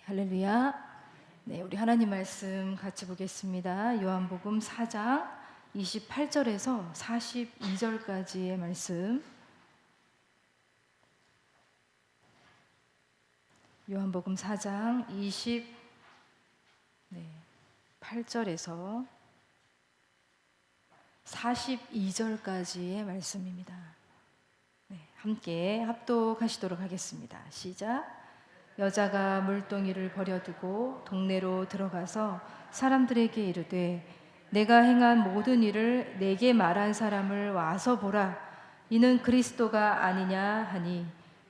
할렐루야. 네, 우리 하나님 말씀 같이 보겠습니다. 요한복음 4장 28절에서 42절까지의 말씀. 요한복음 4장 28절에서 42절까지의 말씀입니다. 네, 함께 합독하시도록 하겠습니다. 시작. 여자가 물동이를 버려두고 동네로 들어가서 사람들에게 이르되 내가 행한 모든 일을 내게 말한 사람을 와서 보라. 이는 그리스도가 아니냐 하니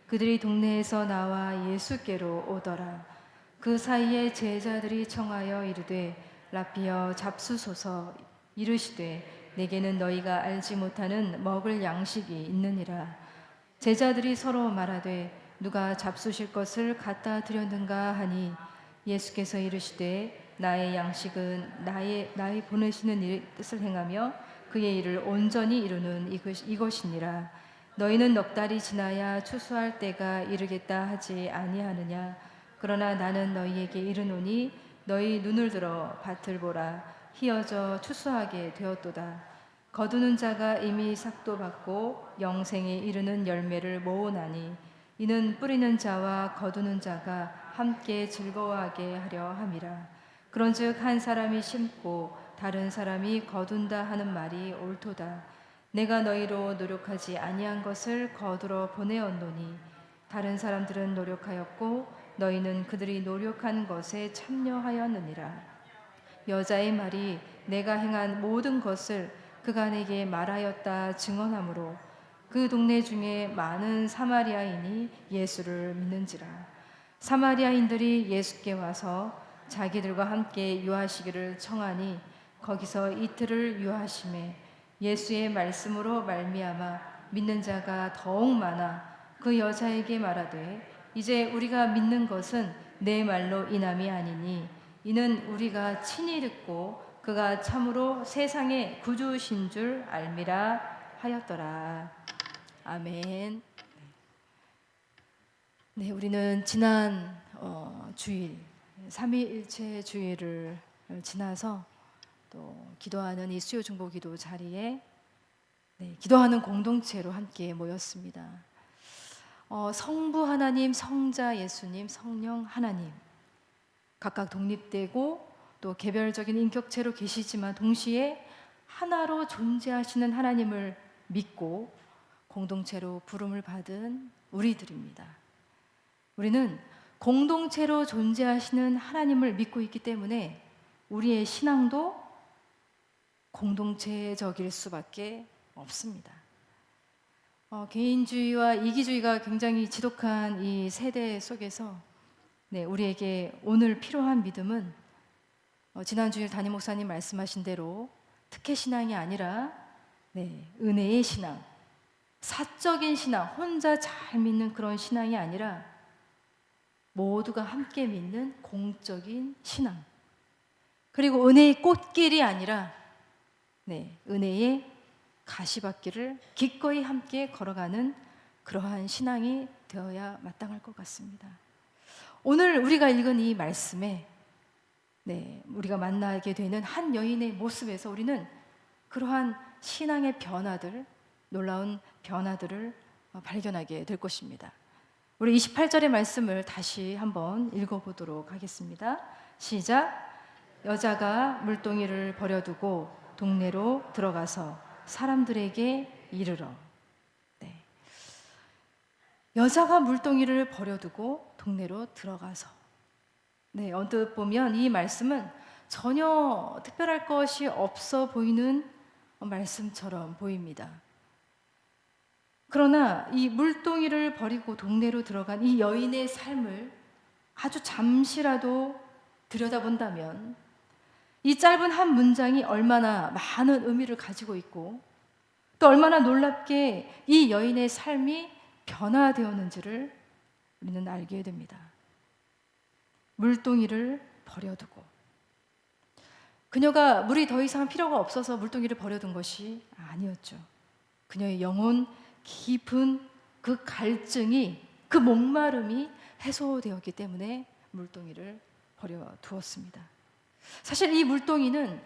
그들이 동네에서 나와 예수께로 오더라. 그 사이에 제자들이 청하여 이르되 라피여 잡수소서. 이르시되 내게는 너희가 알지 못하는 먹을 양식이 있느니라. 제자들이 서로 말하되 누가 잡수실 것을 갖다 드렸는가 하니 예수께서 이르시되 나의 양식은 나의 보내시는 뜻을 행하며 그의 일을 온전히 이루는 이것이니라. 너희는 넉 달이 지나야 추수할 때가 이르겠다 하지 아니하느냐. 그러나 나는 너희에게 이르노니 너희 눈을 들어 밭을 보라. 희어져 추수하게 되었도다. 거두는 자가 이미 삭도 받고 영생에 이르는 열매를 모으나니 이는 뿌리는 자와 거두는 자가 함께 즐거워하게 하려 함이라. 그런즉 한 사람이 심고 다른 사람이 거둔다 하는 말이 옳도다. 내가 너희로 노력하지 아니한 것을 거두러 보내었노니 다른 사람들은 노력하였고 너희는 그들이 노력한 것에 참여하였느니라. 여자의 말이 내가 행한 모든 것을 그가 내게 말하였다 증언하므로 그 동네 중에 많은 사마리아인이 예수를 믿는지라. 사마리아인들이 예수께 와서 자기들과 함께 유하시기를 청하니 거기서 이틀을 유하심에 예수의 말씀으로 말미암아 믿는 자가 더욱 많아 그 여자에게 말하되 이제 우리가 믿는 것은 내 말로 인함이 아니니 이는 우리가 친히 듣고 그가 참으로 세상의 구주신 줄 알미라 하였더라. 아멘. 네, 우리는 지난 주일 삼위일체 주일을 지나서 또 기도하는 이 수요 중보 기도 자리에 기도하는 공동체로 함께 모였습니다. 성부 하나님, 성자 예수님, 성령 하나님 각각 독립되고 또 개별적인 인격체로 계시지만 동시에 하나로 존재하시는 하나님을 믿고 공동체로 부름을 받은 우리들입니다. 우리는 공동체로 존재하시는 하나님을 믿고 있기 때문에 우리의 신앙도 공동체적일 수밖에 없습니다. 개인주의와 이기주의가 굉장히 지독한 이 세대 속에서 우리에게 오늘 필요한 믿음은 지난 주일 담임 목사님 말씀하신 대로 특혜 신앙이 아니라 은혜의 신앙, 사적인 신앙, 혼자 잘 믿는 그런 신앙이 아니라 모두가 함께 믿는 공적인 신앙, 그리고 은혜의 꽃길이 아니라 은혜의 가시밭길을 기꺼이 함께 걸어가는 그러한 신앙이 되어야 마땅할 것 같습니다. 오늘 우리가 읽은 이 말씀에 우리가 만나게 되는 한 여인의 모습에서 우리는 그러한 신앙의 변화들, 놀라운 변화들을 발견하게 될 것입니다. 우리 28절의 말씀을 다시 한번 읽어보도록 하겠습니다. 시작. 여자가 물동이를 버려두고 동네로 들어가서 사람들에게 이르러. 여자가 물동이를 버려두고 동네로 들어가서. 언뜻 보면 이 말씀은 전혀 특별할 것이 없어 보이는 말씀처럼 보입니다. 그러나 이 물동이를 버리고 동네로 들어간 이 여인의 삶을 아주 잠시라도 들여다본다면 이 짧은 한 문장이 얼마나 많은 의미를 가지고 있고 또 얼마나 놀랍게 이 여인의 삶이 변화되었는지를 우리는 알게 됩니다. 물동이를 버려두고, 그녀가 물이 더 이상 필요가 없어서 물동이를 버려둔 것이 아니었죠. 그녀의 영혼 깊은 그 갈증이, 그 목마름이 해소되었기 때문에 물동이를 버려두었습니다. 사실 이 물동이는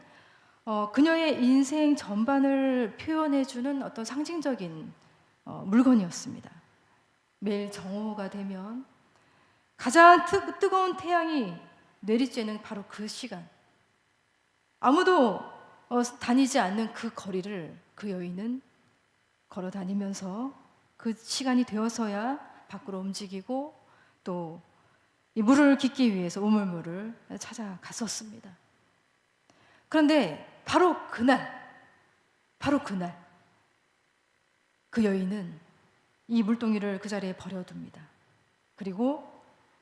그녀의 인생 전반을 표현해주는 어떤 상징적인 물건이었습니다. 매일 정오가 되면 가장 뜨거운 태양이 내리쬐는 바로 그 시간, 아무도 다니지 않는 그 거리를 그 여인은 걸어 다니면서 그 시간이 되어서야 밖으로 움직이고 또 이 물을 깃기 위해서 우물물을 찾아갔었습니다. 그런데 바로 그날 그 여인은 이 물동이를 그 자리에 버려둡니다. 그리고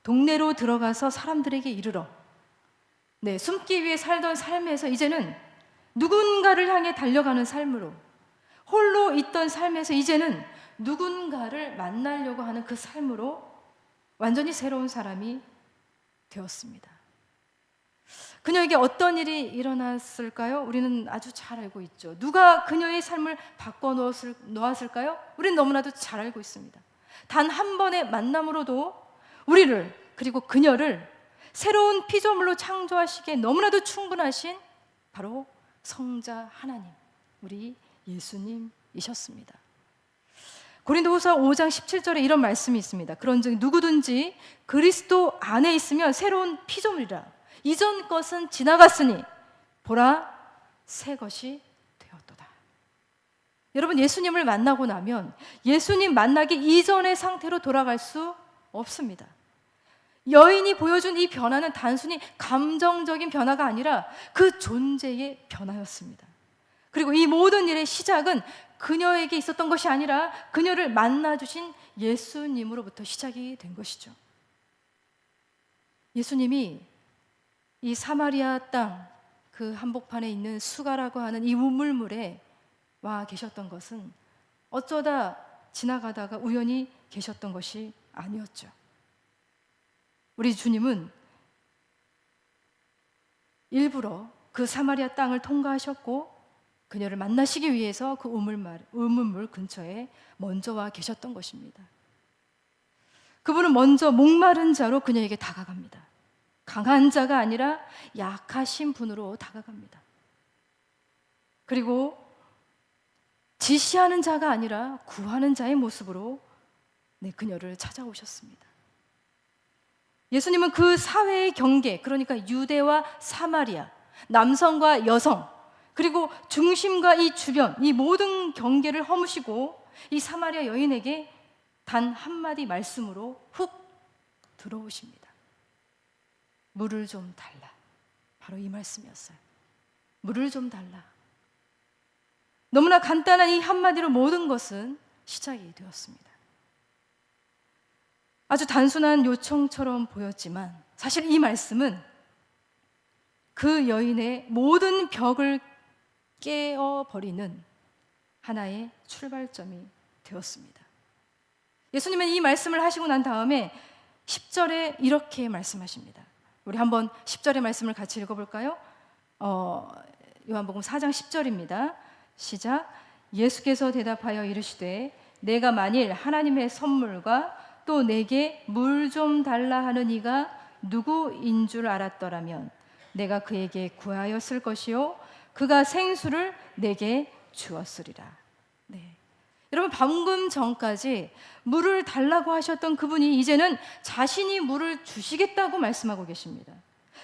동네로 들어가서 사람들에게 이르러 숨기 위해 살던 삶에서 이제는 누군가를 향해 달려가는 삶으로, 홀로 있던 삶에서 이제는 누군가를 만나려고 하는 그 삶으로 완전히 새로운 사람이 되었습니다. 그녀에게 어떤 일이 일어났을까요? 우리는 아주 잘 알고 있죠. 누가 그녀의 삶을 바꿔놓았을까요? 우리는 너무나도 잘 알고 있습니다. 단 한 번의 만남으로도 우리를, 그리고 그녀를 새로운 피조물로 창조하시기에 너무나도 충분하신 바로 성자 하나님, 우리 예수님이셨습니다. 고린도후서 5장 17절에 이런 말씀이 있습니다. 그런즉 누구든지 그리스도 안에 있으면 새로운 피조물이라. 이전 것은 지나갔으니 보라 새 것이 되었도다. 여러분, 예수님을 만나고 나면 예수님 만나기 이전의 상태로 돌아갈 수 없습니다. 여인이 보여준 이 변화는 단순히 감정적인 변화가 아니라 그 존재의 변화였습니다. 그리고 이 모든 일의 시작은 그녀에게 있었던 것이 아니라 그녀를 만나주신 예수님으로부터 시작이 된 것이죠. 예수님이 이 사마리아 땅 그 한복판에 있는 수가라고 하는 이 우물물에 와 계셨던 것은 어쩌다 지나가다가 우연히 계셨던 것이 아니었죠. 우리 주님은 일부러 그 사마리아 땅을 통과하셨고 그녀를 만나시기 위해서 그 우물물 근처에 먼저 와 계셨던 것입니다. 그분은 먼저 목마른 자로 그녀에게 다가갑니다. 강한 자가 아니라 약하신 분으로 다가갑니다. 그리고 지시하는 자가 아니라 구하는 자의 모습으로 그녀를 찾아오셨습니다. 예수님은 그 사회의 경계, 그러니까 유대와 사마리아, 남성과 여성, 그리고 중심과 이 주변, 이 모든 경계를 허무시고 이 사마리아 여인에게 단 한마디 말씀으로 훅 들어오십니다. 물을 좀 달라. 바로 이 말씀이었어요. 물을 좀 달라. 너무나 간단한 이 한마디로 모든 것은 시작이 되었습니다. 아주 단순한 요청처럼 보였지만 사실 이 말씀은 그 여인의 모든 벽을 깨어버리는 하나의 출발점이 되었습니다. 예수님은 이 말씀을 하시고 난 다음에 10절에 이렇게 말씀하십니다. 우리 한번 10절의 말씀을 같이 읽어볼까요? 요한복음 4장 10절입니다. 시작. 예수께서 대답하여 이르시되 내가 만일 하나님의 선물과 또 내게 물 좀 달라 하는 이가 누구인 줄 알았더라면 내가 그에게 구하였을 것이요 그가 생수를 내게 주었으리라. 여러분, 방금 전까지 물을 달라고 하셨던 그분이 이제는 자신이 물을 주시겠다고 말씀하고 계십니다.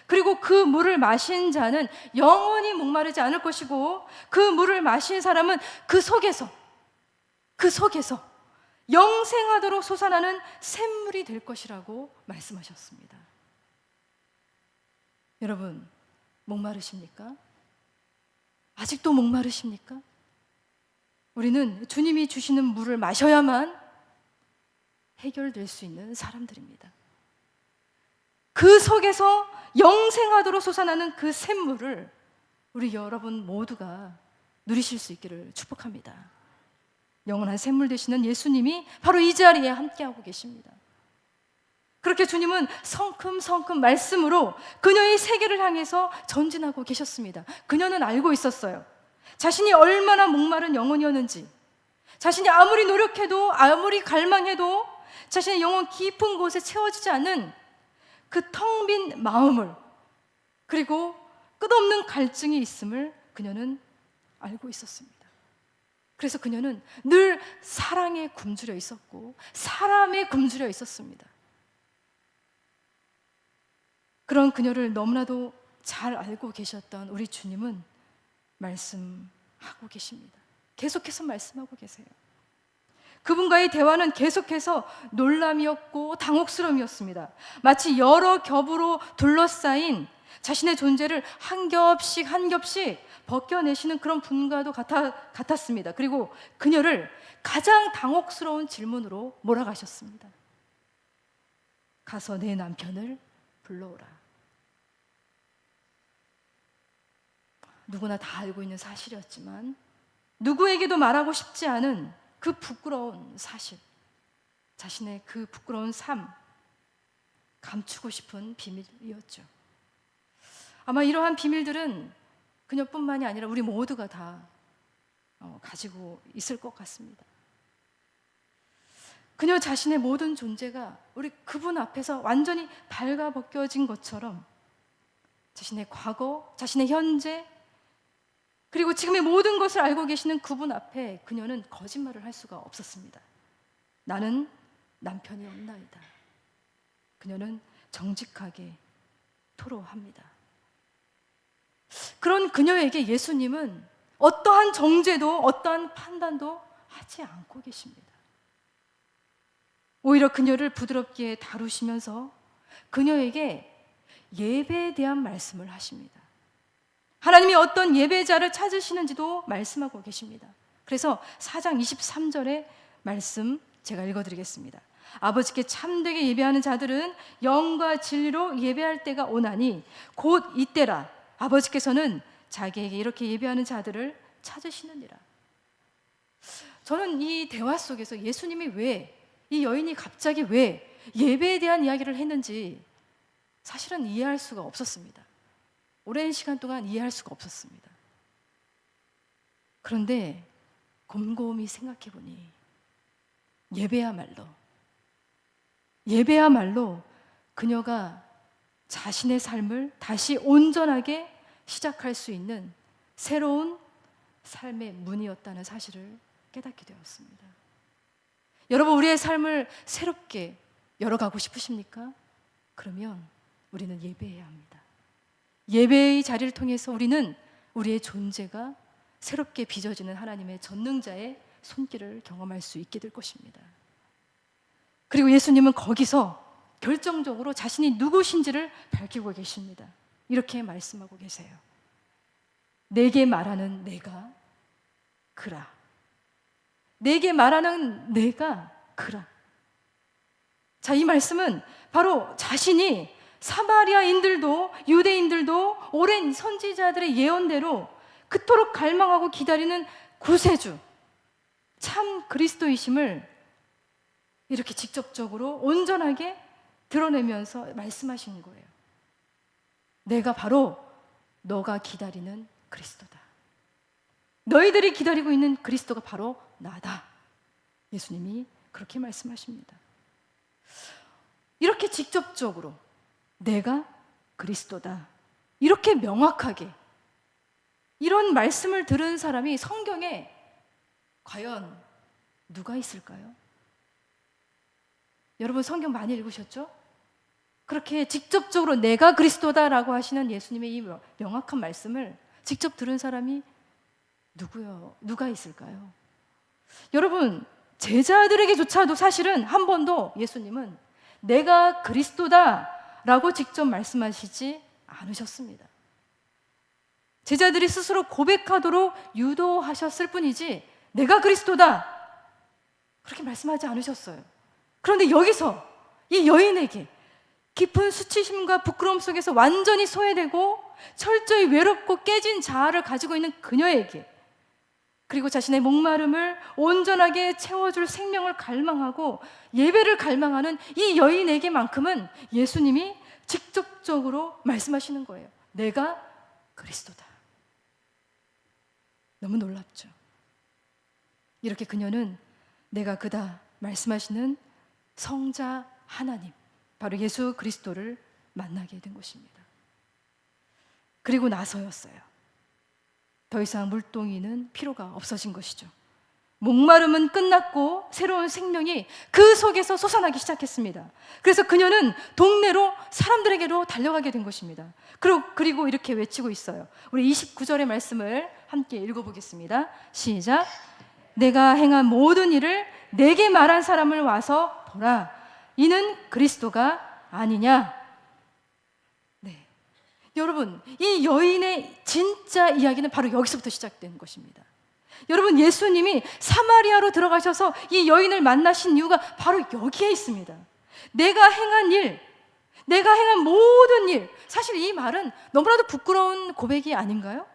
그리고 그 물을 마신 자는 영원히 목마르지 않을 것이고 그 물을 마신 사람은 그 속에서 영생하도록 솟아나는 샘물이 될 것이라고 말씀하셨습니다. 여러분, 목마르십니까? 아직도 목마르십니까? 우리는 주님이 주시는 물을 마셔야만 해결될 수 있는 사람들입니다. 그 속에서 영생하도록 솟아나는 그 샘물을 우리 여러분 모두가 누리실 수 있기를 축복합니다. 영원한 샘물 되시는 예수님이 바로 이 자리에 함께하고 계십니다. 그렇게 주님은 성큼성큼 말씀으로 그녀의 세계를 향해서 전진하고 계셨습니다. 그녀는 알고 있었어요. 자신이 얼마나 목마른 영혼이었는지, 자신이 아무리 노력해도 아무리 갈망해도 자신의 영혼 깊은 곳에 채워지지 않는 그 텅 빈 마음을, 그리고 끝없는 갈증이 있음을 그녀는 알고 있었습니다. 그래서 그녀는 늘 사랑에 굶주려 있었고 사람에 굶주려 있었습니다. 그런 그녀를 너무나도 잘 알고 계셨던 우리 주님은 말씀하고 계십니다. 계속해서 말씀하고 계세요. 그분과의 대화는 계속해서 놀람이었고 당혹스러움이었습니다. 마치 여러 겹으로 둘러싸인 자신의 존재를 한 겹씩 한 겹씩 벗겨내시는 그런 분과도 같았습니다. 그리고 그녀를 가장 당혹스러운 질문으로 몰아가셨습니다. 가서 내 남편을 불러오라. 누구나 다 알고 있는 사실이었지만 누구에게도 말하고 싶지 않은 그 부끄러운 사실, 자신의 그 부끄러운 삶, 감추고 싶은 비밀이었죠. 아마 이러한 비밀들은 그녀뿐만이 아니라 우리 모두가 다 가지고 있을 것 같습니다. 그녀 자신의 모든 존재가 우리 그분 앞에서 완전히 발가벗겨진 것처럼 자신의 과거, 자신의 현재, 그리고 지금의 모든 것을 알고 계시는 그분 앞에 그녀는 거짓말을 할 수가 없었습니다. 나는 남편이 없나이다. 그녀는 정직하게 토로합니다. 그런 그녀에게 예수님은 어떠한 정죄도 어떠한 판단도 하지 않고 계십니다. 오히려 그녀를 부드럽게 다루시면서 그녀에게 예배에 대한 말씀을 하십니다. 하나님이 어떤 예배자를 찾으시는지도 말씀하고 계십니다. 그래서 4장 23절의 말씀 제가 읽어드리겠습니다. 아버지께 참되게 예배하는 자들은 영과 진리로 예배할 때가 오나니 곧 이때라. 아버지께서는 자기에게 이렇게 예배하는 자들을 찾으시느니라. 저는 이 대화 속에서 예수님이 왜, 이 여인이 갑자기 왜 예배에 대한 이야기를 했는지 사실은 이해할 수가 없었습니다. 오랜 시간 동안 이해할 수가 없었습니다. 그런데 곰곰이 생각해 보니 예배야말로 그녀가 자신의 삶을 다시 온전하게 시작할 수 있는 새로운 삶의 문이었다는 사실을 깨닫게 되었습니다. 여러분, 우리의 삶을 새롭게 열어가고 싶으십니까? 그러면 우리는 예배해야 합니다. 예배의 자리를 통해서 우리는 우리의 존재가 새롭게 빚어지는 하나님의 전능자의 손길을 경험할 수 있게 될 것입니다. 그리고 예수님은 거기서 결정적으로 자신이 누구신지를 밝히고 계십니다. 이렇게 말씀하고 계세요. 내게 말하는 내가 그라. 내게 말하는 내가 그라. 자, 이 말씀은 바로 자신이 사마리아인들도 유대인들도 오랜 선지자들의 예언대로 그토록 갈망하고 기다리는 구세주, 참 그리스도이심을 이렇게 직접적으로 온전하게 드러내면서 말씀하시는 거예요. 내가 바로 너가 기다리는 그리스도다. 너희들이 기다리고 있는 그리스도가 바로 나다. 예수님이 그렇게 말씀하십니다. 이렇게 직접적으로 내가 그리스도다, 이렇게 명확하게 이런 말씀을 들은 사람이 성경에 과연 누가 있을까요? 여러분, 성경 많이 읽으셨죠? 그렇게 직접적으로 내가 그리스도다라고 하시는 예수님의 이 명확한 말씀을 직접 들은 사람이 누가 있을까요? 여러분, 제자들에게조차도 사실은 한 번도 예수님은 내가 그리스도다라고 직접 말씀하시지 않으셨습니다. 제자들이 스스로 고백하도록 유도하셨을 뿐이지 내가 그리스도다 그렇게 말씀하지 않으셨어요. 그런데 여기서 이 여인에게 깊은 수치심과 부끄러움 속에서 완전히 소외되고 철저히 외롭고 깨진 자아를 가지고 있는 그녀에게, 그리고 자신의 목마름을 온전하게 채워줄 생명을 갈망하고 예배를 갈망하는 이 여인에게만큼은 예수님이 직접적으로 말씀하시는 거예요. 내가 그리스도다. 너무 놀랍죠? 이렇게 그녀는 내가 그다 말씀하시는 성자 하나님, 바로 예수 그리스도를 만나게 된 것입니다. 그리고 나서였어요. 더 이상 물동이는 필요가 없어진 것이죠. 목마름은 끝났고 새로운 생명이 그 속에서 솟아나기 시작했습니다. 그래서 그녀는 동네로 사람들에게로 달려가게 된 것입니다. 그리고 이렇게 외치고 있어요. 우리 29절의 말씀을 함께 읽어보겠습니다. 시작. 내가 행한 모든 일을 내게 말한 사람을 와서 보라. 이는 그리스도가 아니냐. 네. 여러분, 이 여인의 진짜 이야기는 바로 여기서부터 시작된 것입니다. 여러분, 예수님이 사마리아로 들어가셔서 이 여인을 만나신 이유가 바로 여기에 있습니다. 내가 행한 일, 내가 행한 모든 일. 사실 이 말은 너무나도 부끄러운 고백이 아닌가요?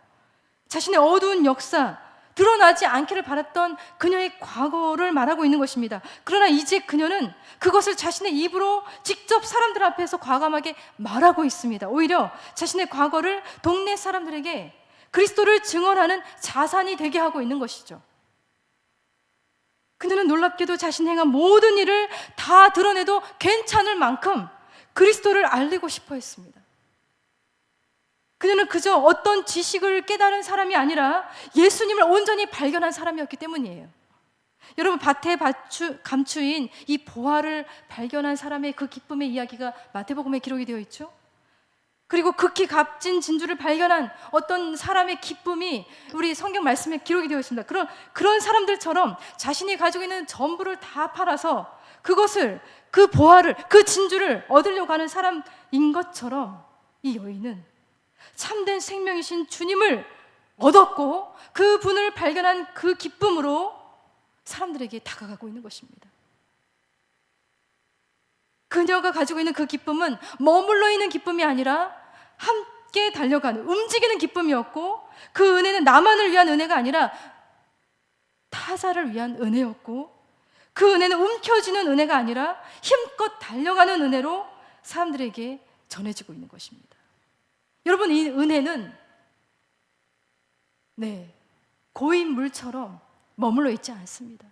자신의 어두운 역사, 드러나지 않기를 바랐던 그녀의 과거를 말하고 있는 것입니다. 그러나 이제 그녀는 그것을 자신의 입으로 직접 사람들 앞에서 과감하게 말하고 있습니다. 오히려 자신의 과거를 동네 사람들에게 그리스도를 증언하는 자산이 되게 하고 있는 것이죠. 그녀는 놀랍게도 자신이 행한 모든 일을 다 드러내도 괜찮을 만큼 그리스도를 알리고 싶어 했습니다. 그녀는 그저 어떤 지식을 깨달은 사람이 아니라 예수님을 온전히 발견한 사람이었기 때문이에요. 여러분, 밭에 감추인 이 보화를 발견한 사람의 그 기쁨의 이야기가 마태복음에 기록이 되어 있죠. 그리고 극히 값진 진주를 발견한 어떤 사람의 기쁨이 우리 성경 말씀에 기록이 되어 있습니다. 그런 사람들처럼 자신이 가지고 있는 전부를 다 팔아서 그것을, 그 보화를, 그 진주를 얻으려고 하는 사람인 것처럼 이 여인은 참된 생명이신 주님을 얻었고 그분을 발견한 그 기쁨으로 사람들에게 다가가고 있는 것입니다. 그녀가 가지고 있는 그 기쁨은 머물러 있는 기쁨이 아니라 함께 달려가는, 움직이는 기쁨이었고, 그 은혜는 나만을 위한 은혜가 아니라 타자를 위한 은혜였고, 그 은혜는 움켜쥐는 은혜가 아니라 힘껏 달려가는 은혜로 사람들에게 전해지고 있는 것입니다. 여러분, 이 은혜는 고인 물처럼 머물러 있지 않습니다.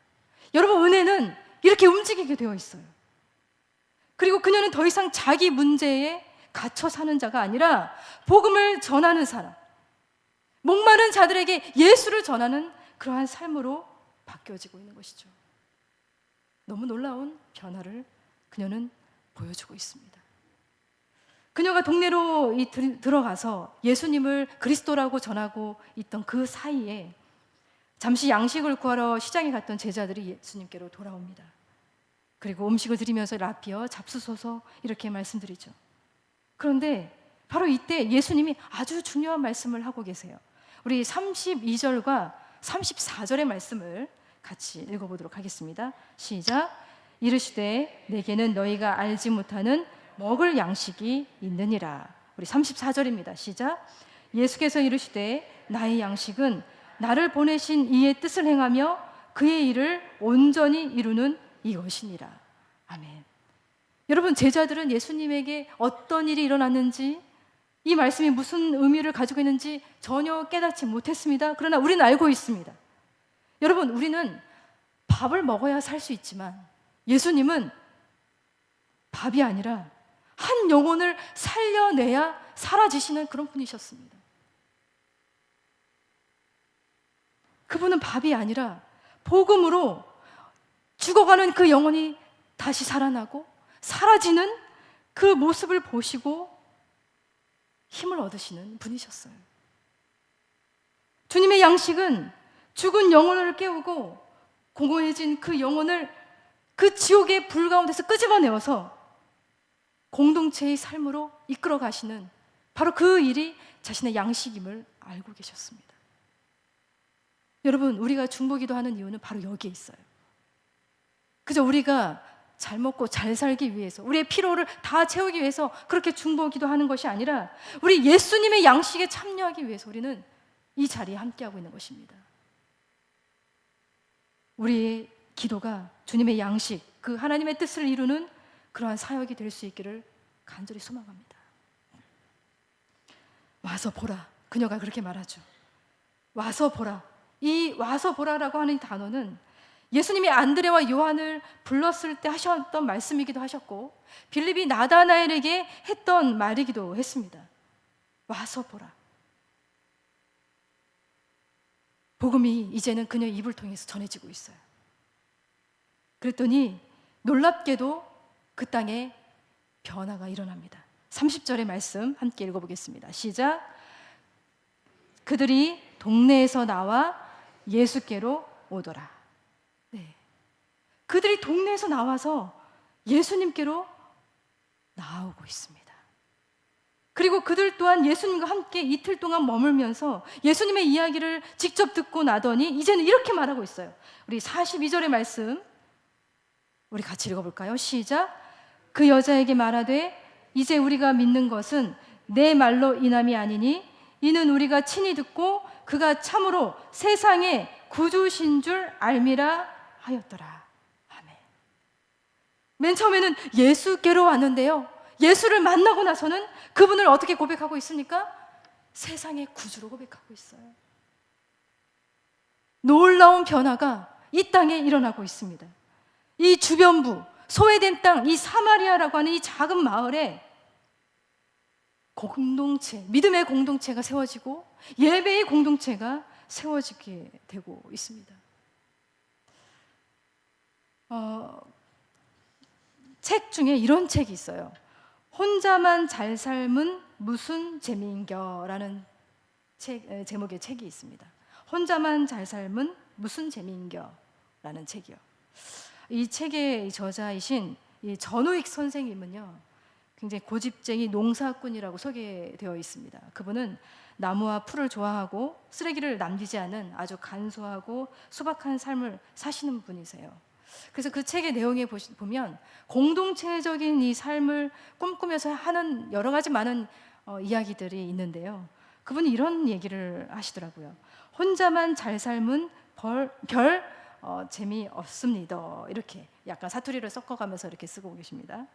여러분, 은혜는 이렇게 움직이게 되어 있어요. 그리고 그녀는 더 이상 자기 문제에 갇혀 사는 자가 아니라 복음을 전하는 사람, 목마른 자들에게 예수를 전하는 그러한 삶으로 바뀌어지고 있는 것이죠. 너무 놀라운 변화를 그녀는 보여주고 있습니다. 그녀가 동네로 들어가서 예수님을 그리스도라고 전하고 있던 그 사이에 잠시 양식을 구하러 시장에 갔던 제자들이 예수님께로 돌아옵니다. 그리고 음식을 드리면서 라피어 잡수소서 이렇게 말씀드리죠. 그런데 바로 이때 예수님이 아주 중요한 말씀을 하고 계세요. 우리 32절과 34절의 말씀을 같이 읽어보도록 하겠습니다. 시작. 이르시되 내게는 너희가 알지 못하는 먹을 양식이 있느니라. 우리 34절입니다. 시작. 예수께서 이르시되 나의 양식은 나를 보내신 이의 뜻을 행하며 그의 일을 온전히 이루는 이것이니라. 아멘. 여러분, 제자들은 예수님에게 어떤 일이 일어났는지, 이 말씀이 무슨 의미를 가지고 있는지 전혀 깨닫지 못했습니다. 그러나 우리는 알고 있습니다. 여러분, 우리는 밥을 먹어야 살 수 있지만 예수님은 밥이 아니라 한 영혼을 살려내야 사라지시는 그런 분이셨습니다. 그분은 밥이 아니라 복음으로 죽어가는 그 영혼이 다시 살아나고 사라지는 그 모습을 보시고 힘을 얻으시는 분이셨어요. 주님의 양식은 죽은 영혼을 깨우고 공허해진 그 영혼을 그 지옥의 불 가운데서 끄집어내어서 공동체의 삶으로 이끌어 가시는 바로 그 일이 자신의 양식임을 알고 계셨습니다. 여러분, 우리가 중보기도 하는 이유는 바로 여기에 있어요. 그저 우리가 잘 먹고 잘 살기 위해서, 우리의 필요를 다 채우기 위해서 그렇게 중보기도 하는 것이 아니라 우리 예수님의 양식에 참여하기 위해서 우리는 이 자리에 함께하고 있는 것입니다. 우리의 기도가 주님의 양식, 그 하나님의 뜻을 이루는 그러한 사역이 될 수 있기를 간절히 소망합니다. 와서 보라. 그녀가 그렇게 말하죠. 와서 보라. 이 와서 보라라고 하는 단어는 예수님이 안드레와 요한을 불렀을 때 하셨던 말씀이기도 하셨고, 빌립이 나다나엘에게 했던 말이기도 했습니다. 와서 보라. 복음이 이제는 그녀의 입을 통해서 전해지고 있어요. 그랬더니 놀랍게도 그 땅에 변화가 일어납니다. 30절의 말씀 함께 읽어보겠습니다. 시작. 그들이 동네에서 나와 예수께로 오더라. 네. 그들이 동네에서 나와서 예수님께로 나오고 있습니다. 그리고 그들 또한 예수님과 함께 이틀 동안 머물면서 예수님의 이야기를 직접 듣고 나더니 이제는 이렇게 말하고 있어요. 우리 42절의 말씀 우리 같이 읽어볼까요? 시작. 그 여자에게 말하되 이제 우리가 믿는 것은 내 말로 인함이 아니니 이는 우리가 친히 듣고 그가 참으로 세상의 구주신 줄 알미라 하였더라. 아멘. 맨 처음에는 예수께로 왔는데요, 예수를 만나고 나서는 그분을 어떻게 고백하고 있습니까? 세상의 구주로 고백하고 있어요. 놀라운 변화가 이 땅에 일어나고 있습니다. 이 주변부, 소외된 땅, 이 사마리아라고 하는 이 작은 마을에 공동체, 믿음의 공동체가 세워지고 예배의 공동체가 세워지게 되고 있습니다. 책 중에 이런 책이 있어요. 혼자만 잘 삶은 무슨 재미인겨라는 제목의 책이 있습니다. 혼자만 잘 삶은 무슨 재미인겨라는 책이요. 이 책의 저자이신 이 전우익 선생님은요, 굉장히 고집쟁이 농사꾼이라고 소개되어 있습니다. 그분은 나무와 풀을 좋아하고 쓰레기를 남기지 않은 아주 간소하고 소박한 삶을 사시는 분이세요. 그래서 그 책의 내용에 보면 공동체적인 이 삶을 꿈꾸면서 하는 여러 가지 많은 이야기들이 있는데요, 그분이 이런 얘기를 하시더라고요. 혼자만 잘 삶은 별 재미없습니다. 이렇게 약간 사투리를 섞어가면서 이렇게 쓰고 계십니다.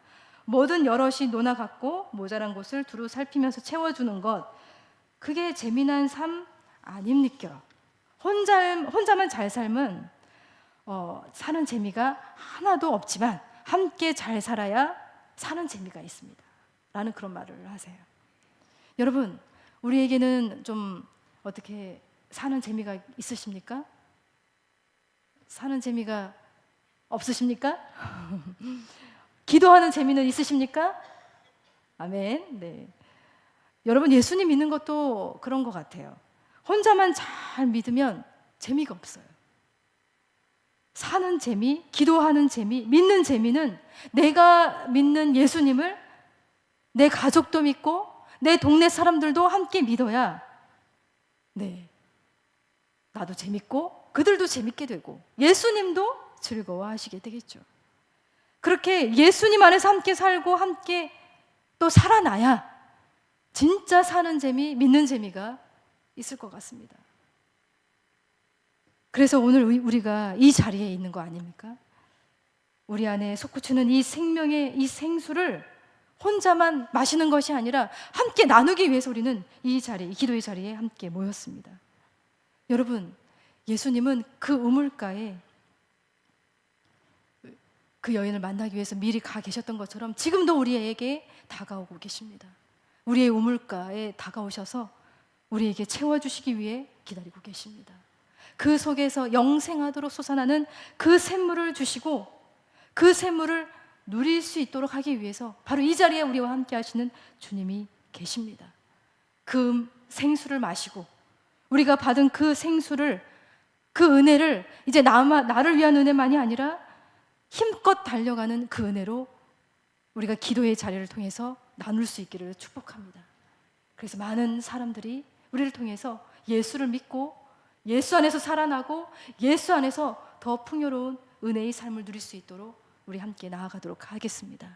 뭐든 여럿이 논아 갖고 모자란 곳을 두루 살피면서 채워주는 것, 그게 재미난 삶 아닙니까? 혼자만 잘 삶은 사는 재미가 하나도 없지만 함께 잘 살아야 사는 재미가 있습니다 라는 그런 말을 하세요. 여러분, 우리에게는 좀 어떻게 사는 재미가 있으십니까? 사는 재미가 없으십니까? 기도하는 재미는 있으십니까? 아멘. 네. 여러분, 예수님 믿는 것도 그런 것 같아요. 혼자만 잘 믿으면 재미가 없어요. 사는 재미, 기도하는 재미, 믿는 재미는 내가 믿는 예수님을 내 가족도 믿고 내 동네 사람들도 함께 믿어야 나도 재밌고 그들도 재밌게 되고 예수님도 즐거워하시게 되겠죠. 그렇게 예수님 안에서 함께 살고 함께 또 살아나야 진짜 사는 재미, 믿는 재미가 있을 것 같습니다. 그래서 오늘 우리가 이 자리에 있는 거 아닙니까? 우리 안에 솟구치는 이 생명의 이 생수를 혼자만 마시는 것이 아니라 함께 나누기 위해서 우리는 이 자리, 이 기도의 자리에 함께 모였습니다. 여러분, 예수님은 그 우물가에 그 여인을 만나기 위해서 미리 가 계셨던 것처럼 지금도 우리에게 다가오고 계십니다. 우리의 우물가에 다가오셔서 우리에게 채워주시기 위해 기다리고 계십니다. 그 속에서 영생하도록 솟아나는 그 샘물을 주시고 그 샘물을 누릴 수 있도록 하기 위해서 바로 이 자리에 우리와 함께 하시는 주님이 계십니다. 그 생수를 마시고 우리가 받은 그 생수를, 그 은혜를 이제 나를 위한 은혜만이 아니라 힘껏 달려가는 그 은혜로 우리가 기도의 자리를 통해서 나눌 수 있기를 축복합니다. 그래서 많은 사람들이 우리를 통해서 예수를 믿고 예수 안에서 살아나고 예수 안에서 더 풍요로운 은혜의 삶을 누릴 수 있도록 우리 함께 나아가도록 하겠습니다.